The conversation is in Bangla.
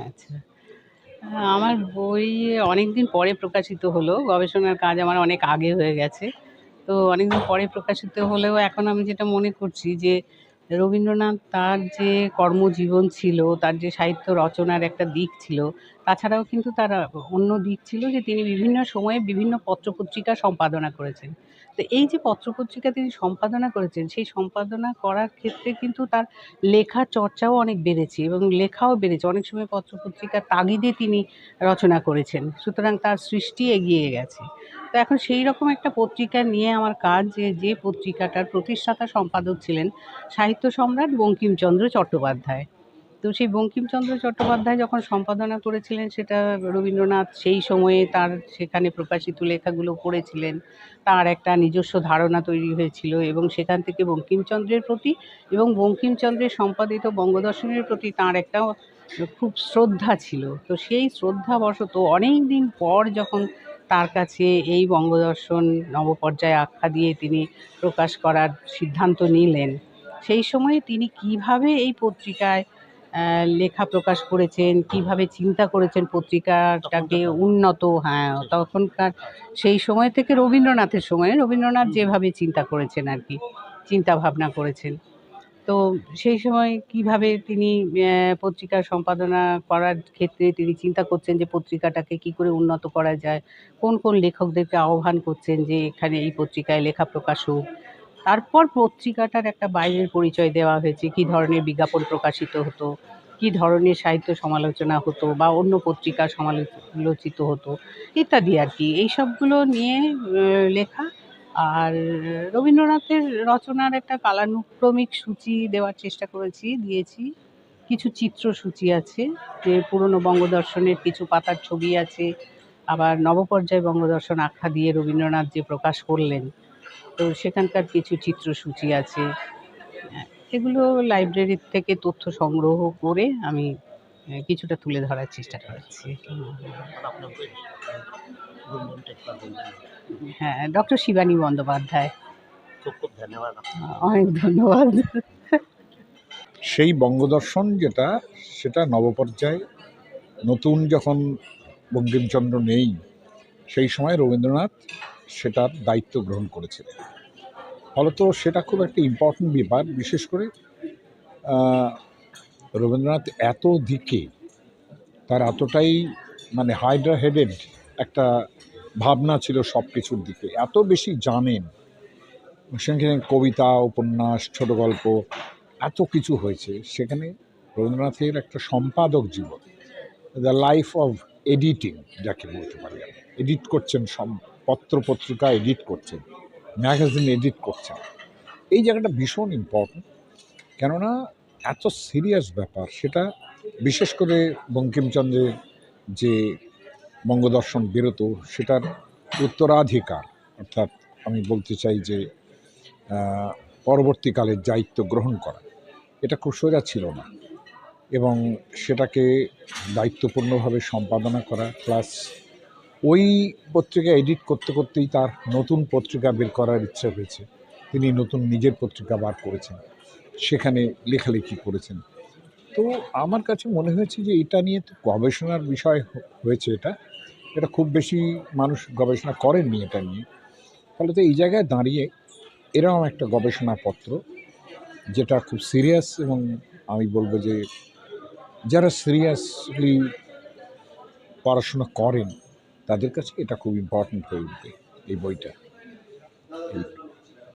আচ্ছা। আমার বই অনেকদিন পরে প্রকাশিত হলো। গবেষণার কাজ আমার অনেক আগে হয়ে গেছে। তো অনেকদিন পরে প্রকাশিত হলেও এখন আমি যেটা মনে করছি যে রবীন্দ্রনাথ তার যে কর্মজীবন ছিল, তার যে সাহিত্য রচনার একটা দিক ছিল, তাছাড়াও কিন্তু তার অন্য দিক ছিল যে তিনি বিভিন্ন সময়ে বিভিন্ন পত্র-পত্রিকা সম্পাদনা করেছেন। তো এই যে পত্র-পত্রিকা তিনি সম্পাদনা করেছেন, সেই সম্পাদনা করার ক্ষেত্রে কিন্তু তার লেখার চর্চাও অনেক বেড়েছে এবং লেখাও বেড়েছে। অনেক সময় পত্র-পত্রিকার তাগিদে তিনি রচনা করেছেন। সুতরাং তার সৃষ্টি এগিয়ে গেছে। তো এখন সেই রকম একটা পত্রিকা নিয়ে আমার কাজ, যে পত্রিকাটার প্রতিষ্ঠাতা সম্পাদক ছিলেন সাহিত্য সম্রাট বঙ্কিমচন্দ্র চট্টোপাধ্যায়। তো সেই বঙ্কিমচন্দ্র চট্টোপাধ্যায় যখন সম্পাদনা করেছিলেন, সেটা রবীন্দ্রনাথ সেই সময়ে তার সেখানে প্রকাশিত লেখাগুলো পড়েছিলেন। তার একটা নিজস্ব ধারণা তৈরি হয়েছিল এবং সেখান থেকে বঙ্কিমচন্দ্রের প্রতি এবং বঙ্কিমচন্দ্রের সম্পাদিত বঙ্গদর্শনের প্রতি তাঁর একটা খুব শ্রদ্ধা ছিল। তো সেই শ্রদ্ধাবশত অনেকদিন পর যখন তার কাছে এই বঙ্গদর্শন নবপর্যায় আখ্যা দিয়ে তিনি প্রকাশ করার সিদ্ধান্ত নিলেন, সেই সময়ে তিনি কিভাবে এই পত্রিকায় লেখা প্রকাশ করেছেন, কিভাবে চিন্তা করেছেন পত্রিকাটাকে উন্নত, হ্যাঁ, তখনকার সেই সময় থেকে রবীন্দ্রনাথের সময়ে রবীন্দ্রনাথ যেভাবে চিন্তা করেছেন আরকি, চিন্তা ভাবনা করেছেন। তো সেই সময় কিভাবে তিনি পত্রিকা সম্পাদনা করার ক্ষেত্রে তিনি চিন্তা করছেন যে পত্রিকাটাকে কি করে উন্নত করা যায়, কোন কোন লেখকদেরকে আহ্বান করছেন যে এখানে এই পত্রিকায় লেখা প্রকাশ হোক। তারপর পত্রিকাটার একটা বাইরের পরিচয় দেওয়া হয়েছে, কী ধরনের বিজ্ঞাপন প্রকাশিত হতো, কী ধরনের সাহিত্য সমালোচনা হতো বা অন্য পত্রিকা সমালোচিত হতো ইত্যাদি আর কি। এইসবগুলো নিয়ে লেখা। আর রবীন্দ্রনাথের রচনার একটা কালানুক্রমিক সূচি দেওয়ার চেষ্টা করেছি, দিয়েছি। কিছু চিত্রসূচি আছে, যে পুরনো বঙ্গদর্শনের কিছু পাতার ছবি আছে, আবার নবপর্যায় বঙ্গদর্শন আখ্যা দিয়ে রবীন্দ্রনাথ যে প্রকাশ করলেন, তো সেখানকার কিছু চিত্রসূচি আছে। এগুলো লাইব্রেরির থেকে তথ্য সংগ্রহ করে আমি কিছুটা তুলে ধরার চেষ্টা করেছি। হ্যাঁ, ডক্টর শিবানী বন্দ্যোপাধ্যায়। খুব ধন্যবাদ। অনেক ধন্যবাদ। সেই বঙ্গদর্শন যেটা, সেটা নবপর্যায়ে নতুন যখন বঙ্কিমচন্দ্র নেই, সেই সময় রবীন্দ্রনাথ সেটার দায়িত্ব গ্রহণ করেছিলেন। ফলত সেটা খুব একটা ইম্পর্টেন্ট ব্যাপার। বিশেষ করে রবীন্দ্রনাথ এত দিকে, তার এতটাই মানে হাইড্রা হেডেড একটা ভাবনা ছিল সব কিছুর দিকে, এত বেশি জানেন, সেখানে কবিতা, উপন্যাস, ছোট গল্প, এত কিছু হয়েছে সেখানে। রবীন্দ্রনাথের একটা সম্পাদক জীবন, দ্য লাইফ অফ এডিটিং যাকে বলতে পারি, এডিট করছেন, সব পত্রপত্রিকা এডিট করছেন, ম্যাগাজিন এডিট করছেন। এই জায়গাটা ভীষণ ইম্পর্টেন্ট, কেননা এত সিরিয়াস ব্যাপার সেটা। বিশেষ করে বঙ্কিমচন্দ্রের যে বঙ্গদর্শন বেরোতো, সেটার উত্তরাধিকার, অর্থাৎ আমি বলতে চাই যে পরবর্তীকালে দায়িত্ব গ্রহণ করা, এটা খুব সোজা ছিল না। এবং সেটাকে দায়িত্বপূর্ণভাবে সম্পাদনা করা, প্লাস ওই পত্রিকা এডিট করতে করতেই তার নতুন পত্রিকা বের করার ইচ্ছা হয়েছে। তিনি নতুন নিজের পত্রিকা বার করেছেন, সেখানে লেখালেখি করেছেন। তো আমার কাছে মনে হয়েছে যে এটা নিয়ে তো গবেষণার বিষয় হয়েছে। এটা খুব বেশি মানুষ গবেষণা করেননি এটা নিয়ে। ফলে তো এই জায়গায় দাঁড়িয়ে এরকম একটা গবেষণাপত্র, যেটা খুব সিরিয়াস, এবং আমি বলবো যে যারা সিরিয়াসলি পড়াশোনা করেন তাদের কাছে এটা খুব ইম্পর্টেন্ট হয়ে উঠবে, এই বইটা।